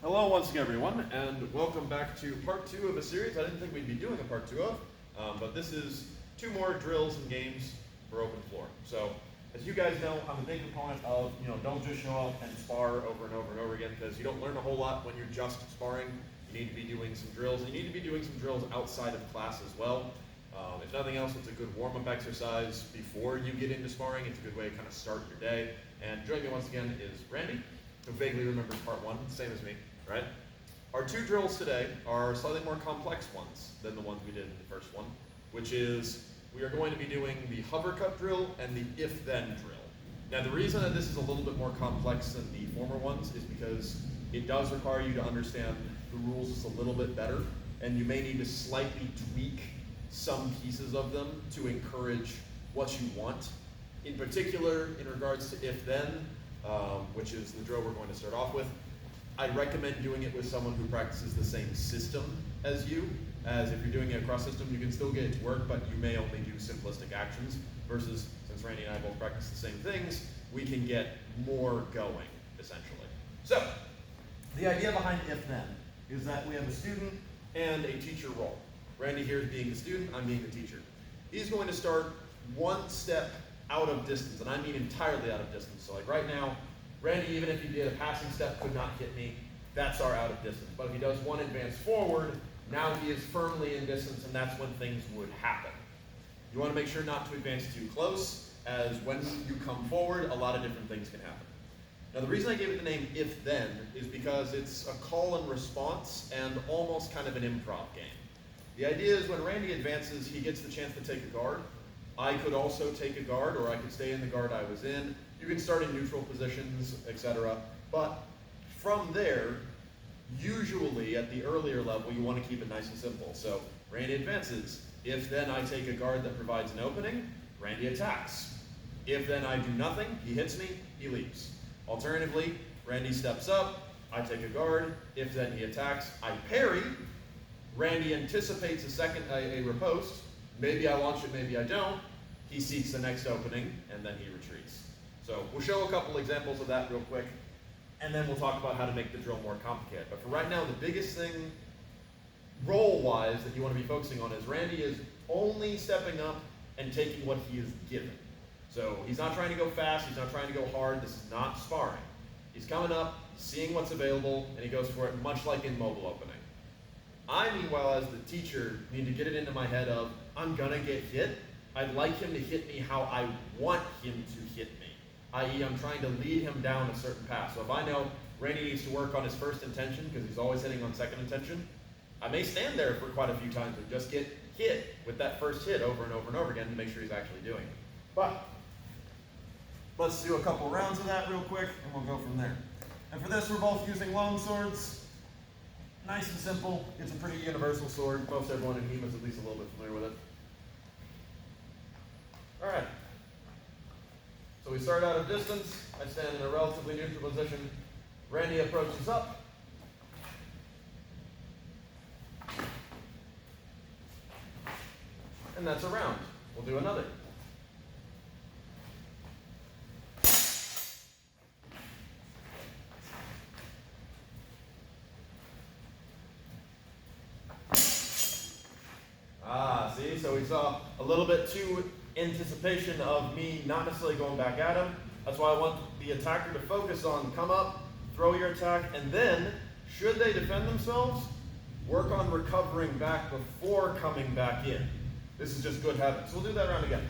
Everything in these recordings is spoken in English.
Hello once again, everyone, and welcome back to part 2 of a series I didn't think we'd be doing a part 2 of, but this is 2 more drills and games for open floor. So, as you guys know, I'm a big proponent of, don't just show up and spar over and over and over again, because you don't learn a whole lot when you're just sparring. You need to be doing some drills, and you need to be doing some drills outside of class as well. If nothing else, it's a good warm-up exercise before you get into sparring. It's a good way to kind of start your day. And joining me once again is Randy, who vaguely remembers part 1, same as me, right? Our 2 drills today are slightly more complex ones than the ones we did in the first one, which is we are going to be doing the hover cut drill and the if-then drill. Now the reason that this is a little bit more complex than the former ones is because it does require you to understand the rules just a little bit better, and you may need to slightly tweak some pieces of them to encourage what you want. In particular, in regards to if-then, which is the drill we're going to start off with, I recommend doing it with someone who practices the same system as you, as if you're doing it across system, you can still get it to work, but you may only do simplistic actions, versus since Randy and I both practice the same things, we can get more going, essentially. So, the idea behind if-then is that we have a student and a teacher role. Randy here is being the student, I'm being the teacher. He's going to start one step out of distance, and I mean entirely out of distance. So like right now, Randy, even if he did a passing step, could not hit me. That's our out of distance. But if he does one advance forward, now he is firmly in distance, and that's when things would happen. You want to make sure not to advance too close, as when you come forward, a lot of different things can happen. Now the reason I gave it the name if-then is because it's a call and response and almost kind of an improv game. The idea is when Randy advances, he gets the chance to take a guard. I could also take a guard, or I could stay in the guard I was in. You can start in neutral positions, etc. But from there, usually at the earlier level, you want to keep it nice and simple. So Randy advances. If then I take a guard that provides an opening, Randy attacks. If then I do nothing, he hits me, he leaves. Alternatively, Randy steps up, I take a guard. If then he attacks, I parry. Randy anticipates a riposte. Maybe I launch it, maybe I don't. He seeks the next opening, and then he retreats. So we'll show a couple examples of that real quick, and then we'll talk about how to make the drill more complicated. But for right now, the biggest thing, role-wise, that you want to be focusing on is Randy is only stepping up and taking what he is given. So he's not trying to go fast, he's not trying to go hard, this is not sparring. He's coming up, seeing what's available, and he goes for it, much like in mobile opening. I, meanwhile, as the teacher, need to get it into my head of, I'm gonna get hit. I'd like him to hit me how I want him to hit me. I.e., I'm trying to lead him down a certain path. So if I know Randy needs to work on his first intention, because he's always hitting on second intention, I may stand there for quite a few times and just get hit with that first hit over and over and over again to make sure he's actually doing it. But, let's do a couple rounds of that real quick, and we'll go from there. And for this, we're both using long swords. Nice and simple. It's a pretty universal sword. Most everyone in HEMA is at least a little bit familiar with it. All right. So we start out of distance. I stand in a relatively neutral position. Randy approaches up. And that's a round. We'll do another. See, so we saw a little bit too anticipation of me not necessarily going back at him. That's why I want the attacker to focus on come up, throw your attack, and then, should they defend themselves, work on recovering back before coming back in. This is just good habits. We'll do that round again.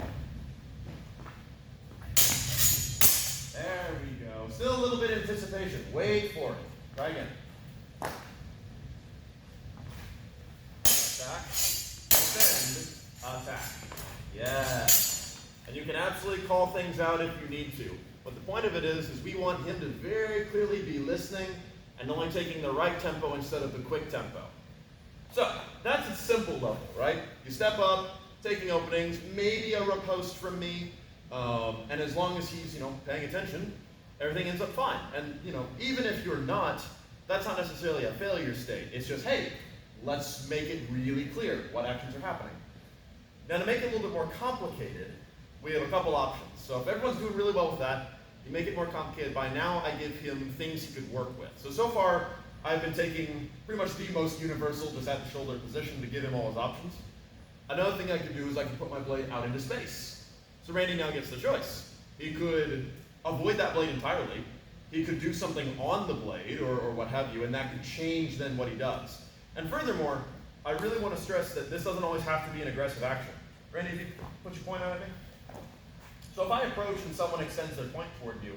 There we go. Still a little bit of anticipation. Wait for it. Try again. Attack. Attack. Yes. And you can absolutely call things out if you need to. But the point of it is we want him to very clearly be listening and only taking the right tempo instead of the quick tempo. So, that's a simple level, right? You step up, taking openings, maybe a riposte from me, and as long as he's, paying attention, everything ends up fine. And, even if you're not, that's not necessarily a failure state. It's just, hey, let's make it really clear what actions are happening. Now to make it a little bit more complicated, we have a couple options. So if everyone's doing really well with that, you make it more complicated. By now I give him things he could work with. So far, I've been taking pretty much the most universal, just at the shoulder position to give him all his options. Another thing I could do is I could put my blade out into space. So Randy now gets the choice. He could avoid that blade entirely. He could do something on the blade or what have you, and that could change then what he does. And furthermore, I really want to stress that this doesn't always have to be an aggressive action. Randy, if you put your point out at me. So if I approach and someone extends their point toward you,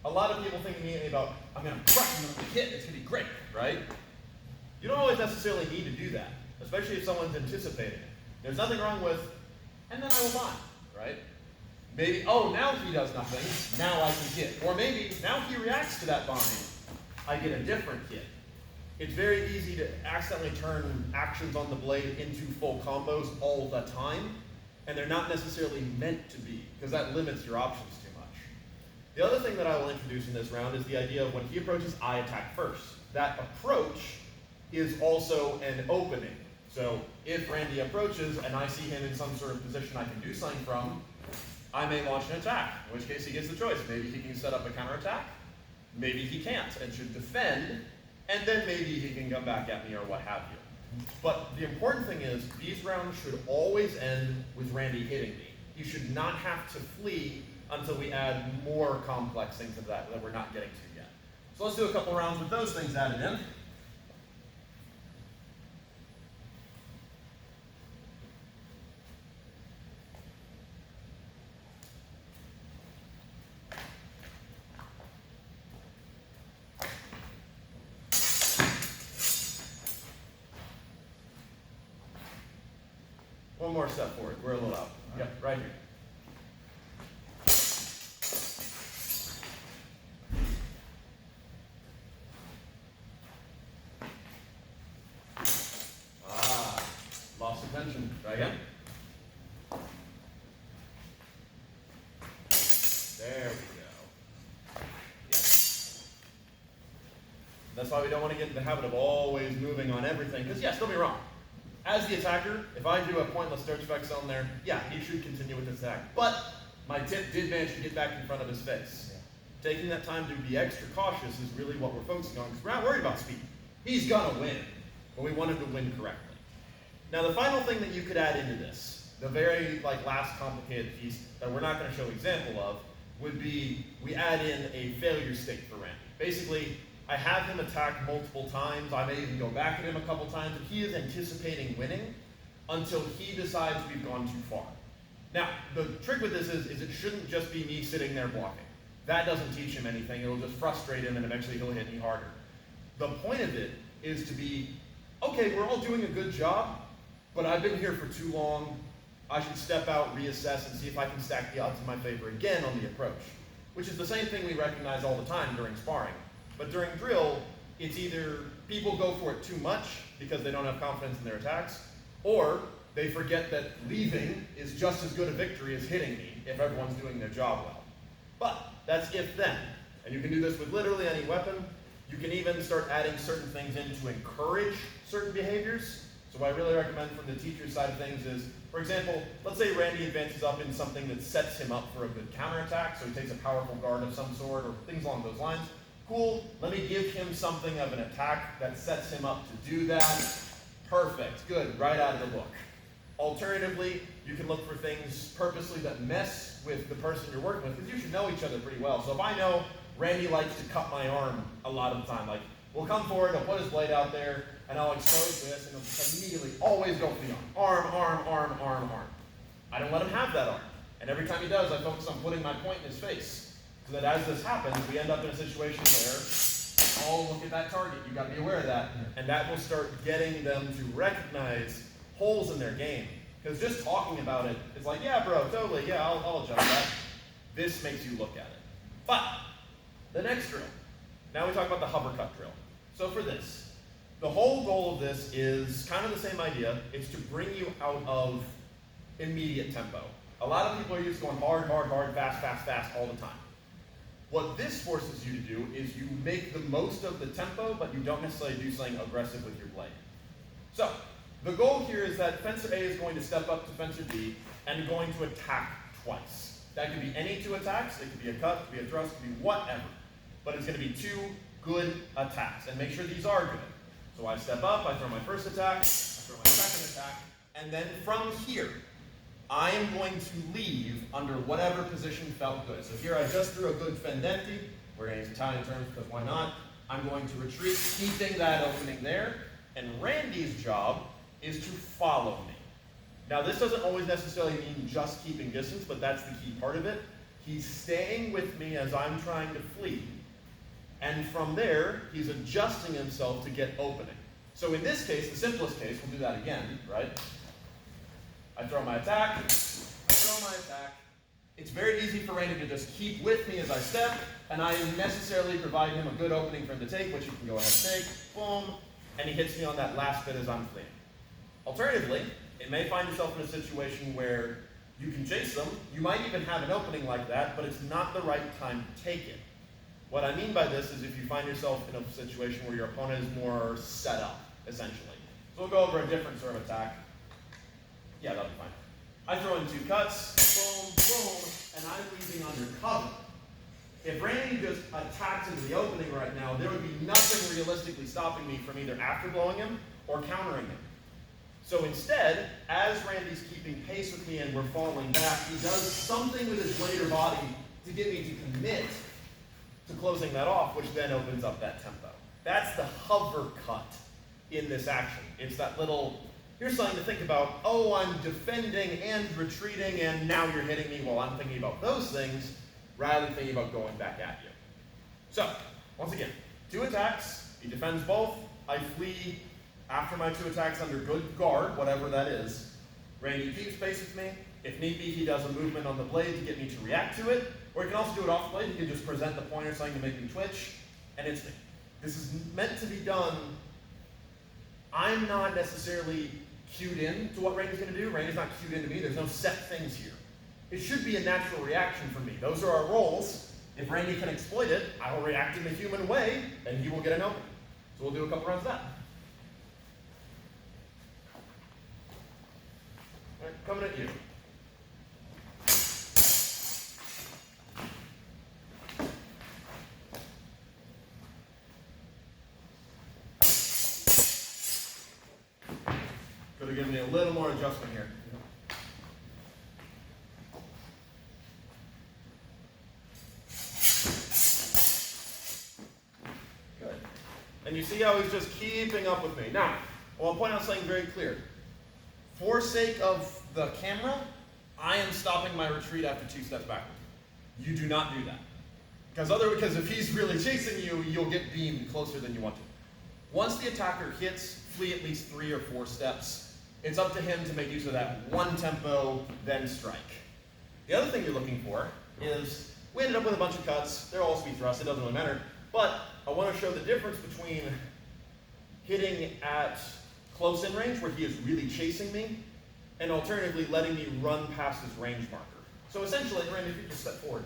a lot of people think immediately about, I'm going to crush them with the hit, it's going to be great, right? You don't always necessarily need to do that, especially if someone's anticipating it. There's nothing wrong with, and then I will bind, right? Maybe, oh, now he does nothing, now I can hit. Or maybe, now he reacts to that bind, I get a different hit. It's very easy to accidentally turn actions on the blade into full combos all the time, and they're not necessarily meant to be, because that limits your options too much. The other thing that I will introduce in this round is the idea of when he approaches, I attack first. That approach is also an opening. So if Randy approaches and I see him in some sort of position I can do something from, I may launch an attack, in which case he gets the choice. Maybe he can set up a counterattack, maybe he can't and should defend, and then maybe he can come back at me or what have you. But the important thing is, these rounds should always end with Randy hitting me. You should not have to flee until we add more complex things of that we're not getting to yet. So let's do a couple rounds with those things added in. One more step forward. We're a little out. Yep, right here. Lost attention. Try again. There we go. Yes. That's why we don't want to get in the habit of always moving on everything. Because yes, don't be wrong. As the attacker, if I do a pointless search effects on there, yeah, he should continue with his attack. But my tip did manage to get back in front of his face. Yeah. Taking that time to be extra cautious is really what we're focusing on, because we're not worried about speed. He's gonna win, but we want him to win correctly. Now the final thing that you could add into this, the very last complicated piece that we're not gonna show an example of, would be we add in a failure state for Randy. Basically, I have him attack multiple times. I may even go back at him a couple times, but he is anticipating winning until he decides we've gone too far. Now, the trick with this is it shouldn't just be me sitting there blocking. That doesn't teach him anything. It'll just frustrate him, and eventually he'll hit me harder. The point of it is to be, okay, we're all doing a good job, but I've been here for too long. I should step out, reassess, and see if I can stack the odds in my favor again on the approach, which is the same thing we recognize all the time during sparring. But during drill, it's either people go for it too much because they don't have confidence in their attacks, or they forget that leaving is just as good a victory as hitting me if everyone's doing their job well. But that's if then. And you can do this with literally any weapon. You can even start adding certain things in to encourage certain behaviors. So what I really recommend from the teacher's side of things is, for example, let's say Randy advances up in something that sets him up for a good counterattack, so he takes a powerful guard of some sort or things along those lines. Cool, let me give him something of an attack that sets him up to do that. Perfect, good, right out of the book. Alternatively, you can look for things purposely that mess with the person you're working with, because you should know each other pretty well. So if I know Randy likes to cut my arm a lot of the time, we'll come forward, I'll put his blade out there, and I'll expose this, and he'll just immediately always go for the arm. Arm. I don't let him have that arm. And every time he does, I focus on putting my point in his face. So that as this happens, we end up in a situation where, oh, look at that target. You've got to be aware of that. And that will start getting them to recognize holes in their game. Because just talking about it, it's like, yeah, bro, totally, yeah, I'll adjust that. This makes you look at it. But the next drill. Now we talk about the hover cut drill. So for this, the whole goal of this is kind of the same idea. It's to bring you out of immediate tempo. A lot of people are used to going hard, fast all the time. What this forces you to do is you make the most of the tempo, but you don't necessarily do something aggressive with your blade. So, the goal here is that fencer A is going to step up to fencer B and going to attack twice. That could be any two attacks. It could be a cut, it could be a thrust, it could be whatever. But it's going to be two good attacks, and make sure these are good. So I step up, I throw my first attack, I throw my second attack, and then from here, I am going to leave under whatever position felt good. So here I just threw a good fendenti. We're going to use Italian terms because why not? I'm going to retreat, keeping that opening there. And Randy's job is to follow me. Now this doesn't always necessarily mean just keeping distance, but that's the key part of it. He's staying with me as I'm trying to flee. And from there, he's adjusting himself to get opening. So in this case, the simplest case, we'll do that again, right? I throw my attack, I throw my attack. It's very easy for Randy to just keep with me as I step, and I necessarily provide him a good opening for him to take, which he can go ahead and take, boom, and he hits me on that last bit as I'm fleeing. Alternatively, it may find yourself in a situation where you can chase them, you might even have an opening like that, but it's not the right time to take it. What I mean by this is if you find yourself in a situation where your opponent is more set up, essentially. So we'll go over a different sort of attack. Yeah, that'll be fine. I throw in 2 cuts, boom, boom, and I'm leaving under cover. If Randy just attacks into the opening right now, there would be nothing realistically stopping me from either after blowing him or countering him. So instead, as Randy's keeping pace with me and we're falling back, he does something with his later body to get me to commit to closing that off, which then opens up that tempo. That's the hover cut in this action. It's that little, here's something to think about, oh, I'm defending and retreating, and now you're hitting me while I'm thinking about those things, rather than thinking about going back at you. So, once again, 2 attacks, he defends both, I flee after my 2 attacks under good guard, whatever that is. Randy keeps pace with me. If need be, he does a movement on the blade to get me to react to it, or he can also do it off blade. He can just present the pointer something to make me twitch, and it's me. This is meant to be done. I'm not necessarily cued in to what Randy's going to do. Randy's not cued into me. There's no set things here. It should be a natural reaction for me. Those are our roles. If Randy can exploit it, I will react in the human way, and he will get an opening. So we'll do a couple rounds of that. All right, coming at you. Could have given me a little more adjustment here. Good. And you see how he's just keeping up with me. Now, I want to point out something very clear. For sake of the camera, I am stopping my retreat after 2 steps backward. You do not do that. Because if he's really chasing you, you'll get beamed closer than you want to. Once the attacker hits, flee at least 3 or 4 steps. It's up to him to make use of that one tempo, then strike. The other thing you're looking for is, we ended up with a bunch of cuts. They're all speed thrusts, it doesn't really matter. But I want to show the difference between hitting at close in range, where he is really chasing me, and alternatively letting me run past his range marker. So essentially, Randy, if you just step forward.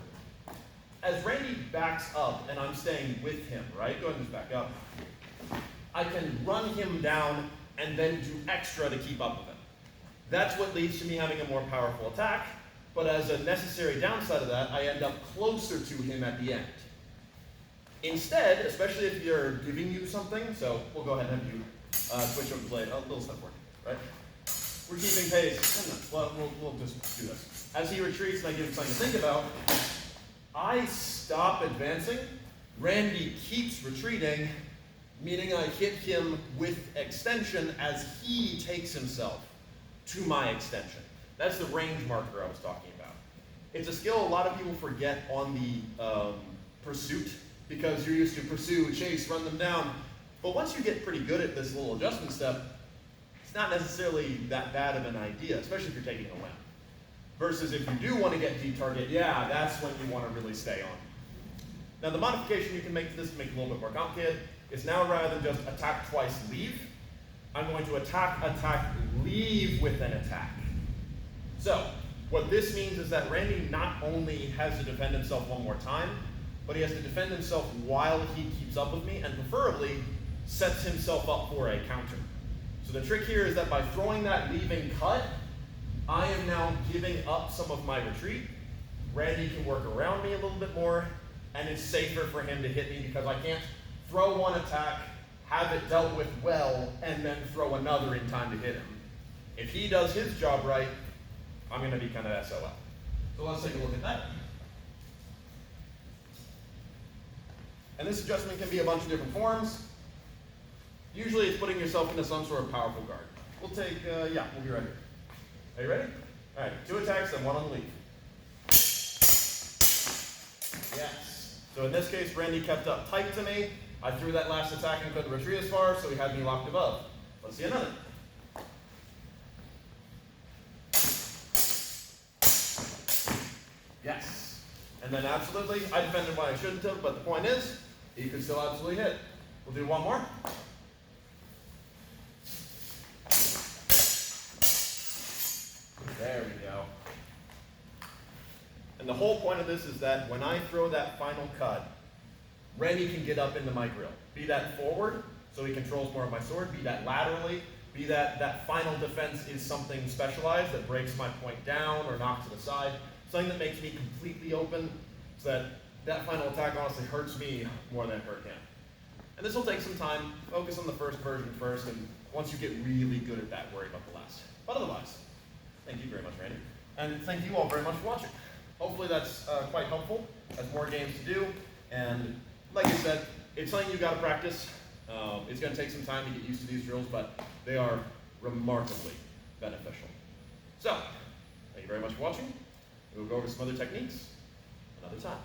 As Randy backs up, and I'm staying with him, right? Go ahead and just back up. I can run him down and then do extra to keep up with him. That's what leads to me having a more powerful attack, but as a necessary downside of that, I end up closer to him at the end. Instead, especially if you're giving you something, so we'll go ahead and have you switch over the blade, a little step forward, right? We're keeping pace. Well, we'll just do this. As he retreats and I give him something to think about, I stop advancing, Randy keeps retreating, meaning I hit him with extension as he takes himself to my extension. That's the range marker I was talking about. It's a skill a lot of people forget on the pursuit, because you're used to pursue, chase, run them down. But once you get pretty good at this little adjustment step, it's not necessarily that bad of an idea, especially if you're taking a win. Versus if you do want to get deep target, yeah, that's when you want to really stay on. Now the modification you can make to this to make it a little bit more complicated is now rather than just attack twice, leave, I'm going to attack, leave with an attack. So what this means is that Randy not only has to defend himself one more time, but he has to defend himself while he keeps up with me, and preferably sets himself up for a counter. So the trick here is that by throwing that leaving cut, I am now giving up some of my retreat. Randy can work around me a little bit more, and it's safer for him to hit me because I can't throw one attack, have it dealt with well, and then throw another in time to hit him. If he does his job right, I'm going to be kind of SOL. So let's take a look at that. And this adjustment can be a bunch of different forms. Usually it's putting yourself into some sort of powerful guard. We'll take, we'll be right here. Are you ready? All right, 2 attacks and 1 on the lead. Yes. So in this case, Randy kept up tight to me. I threw that last attack and couldn't retreat as far, so he had me locked above. Let's see another. Yes. And then absolutely, I defended why I shouldn't have, but the point is, he could still absolutely hit. We'll do one more. There we go. And the whole point of this is that when I throw that final cut, Randy can get up into my grill. Be that forward, so he controls more of my sword, be that laterally, be that final defense is something specialized that breaks my point down or knocks to the side, something that makes me completely open, so that final attack honestly hurts me more than it hurt him. And this will take some time. Focus on the first version first, and once you get really good at that, worry about the last. But otherwise, thank you very much, Randy. And thank you all very much for watching. Hopefully that's quite helpful, as more games to do. And like I said, it's something you've got to practice. It's going to take some time to get used to these drills, but they are remarkably beneficial. So, thank you very much for watching. We'll go over some other techniques another time.